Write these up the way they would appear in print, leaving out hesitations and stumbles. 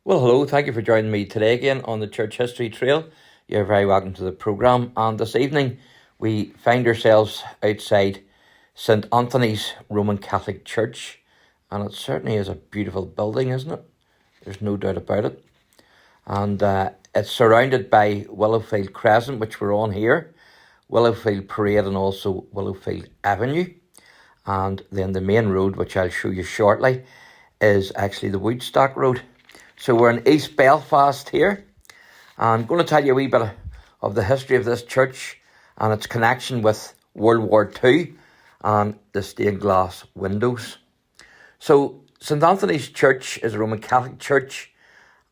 Well, hello. Thank you for joining me today again on the Church History Trail. You're very welcome to the programme. And this evening, we find ourselves outside St Anthony's Roman Catholic Church. And it certainly is a beautiful building, isn't it? There's no doubt about it. And it's surrounded by Willowfield Crescent, which we're on here, Willowfield Parade, and also Willowfield Avenue. And then the main road, which I'll show you shortly, is actually the Woodstock Road. So we're in East Belfast here. I'm going to tell you a wee bit of the history of this church and its connection with World War II and the stained glass windows. So St Anthony's Church is a Roman Catholic church,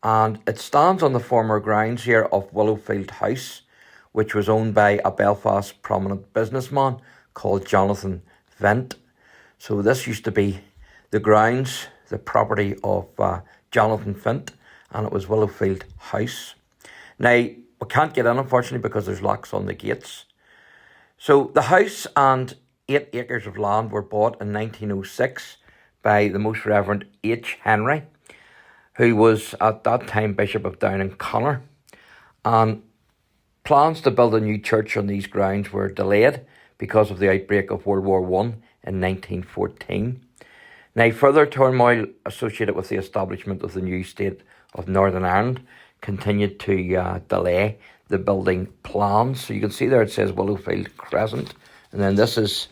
and it stands on the former grounds here of Willowfield House, which was owned by a Belfast prominent businessman called Jonathan Vint. So this used to be the grounds, the property of Jonathan Vint, and it was Willowfield House. Now, we can't get in, unfortunately, because there's locks on the gates. So the house and 8 acres of land were bought in 1906 by the Most Reverend H. Henry, who was at that time Bishop of Down and Connor. And plans to build a new church on these grounds were delayed because of the outbreak of World War I in 1914. Now, further turmoil associated with the establishment of the new state of Northern Ireland continued to delay the building plans. So you can see there it says Willowfield Crescent. And then this is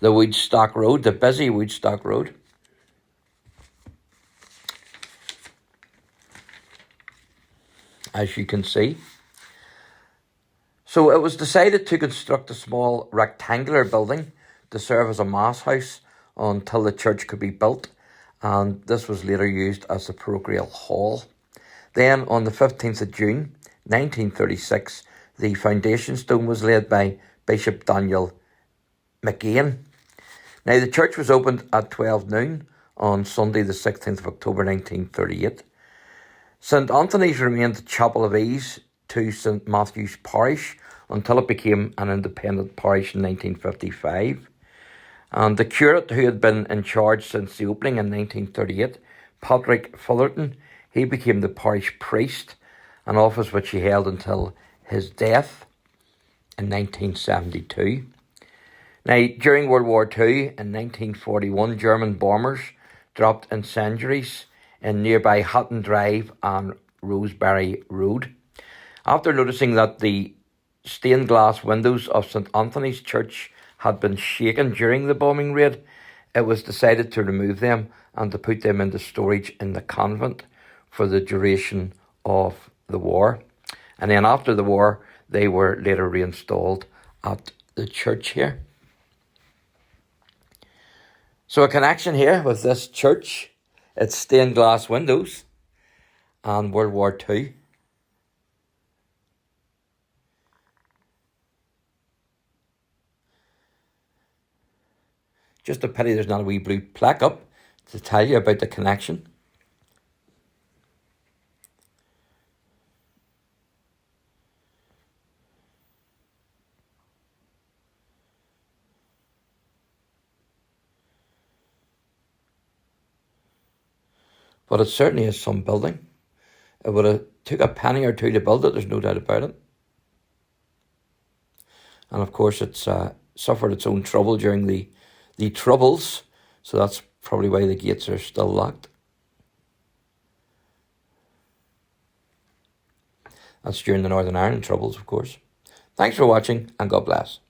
the Woodstock Road, the busy Woodstock Road. As you can see. So it was decided to construct a small rectangular building to serve as a mass house until the church could be built, and this was later used as the parochial hall. Then on the 15th of June 1936, the foundation stone was laid by Bishop Daniel McGain. Now the church was opened at 12 noon on Sunday the 16th of October 1938. St Anthony's remained the chapel of ease to St Matthew's parish until it became an independent parish in 1955. And the curate who had been in charge since the opening in 1938, Patrick Fullerton, he became the parish priest, an office which he held until his death in 1972. Now, during World War II in 1941, German bombers dropped incendiaries in nearby Hatton Drive and Roseberry Road. After noticing that the stained glass windows of St Anthony's Church had been shaken during the bombing raid, it was decided to remove them and to put them into storage in the convent for the duration of the war. And then after the war, they were later reinstalled at the church here. So a connection here with this church, its stained glass windows and World War II. Just a pity there's not a wee blue plaque up to tell you about the connection. But it certainly is some building. It would have took a penny or two to build it, there's no doubt about it. And of course it's suffered its own trouble during the Troubles, so that's probably why the gates are still locked. That's during the Northern Ireland Troubles, of course. Thanks for watching, and God bless.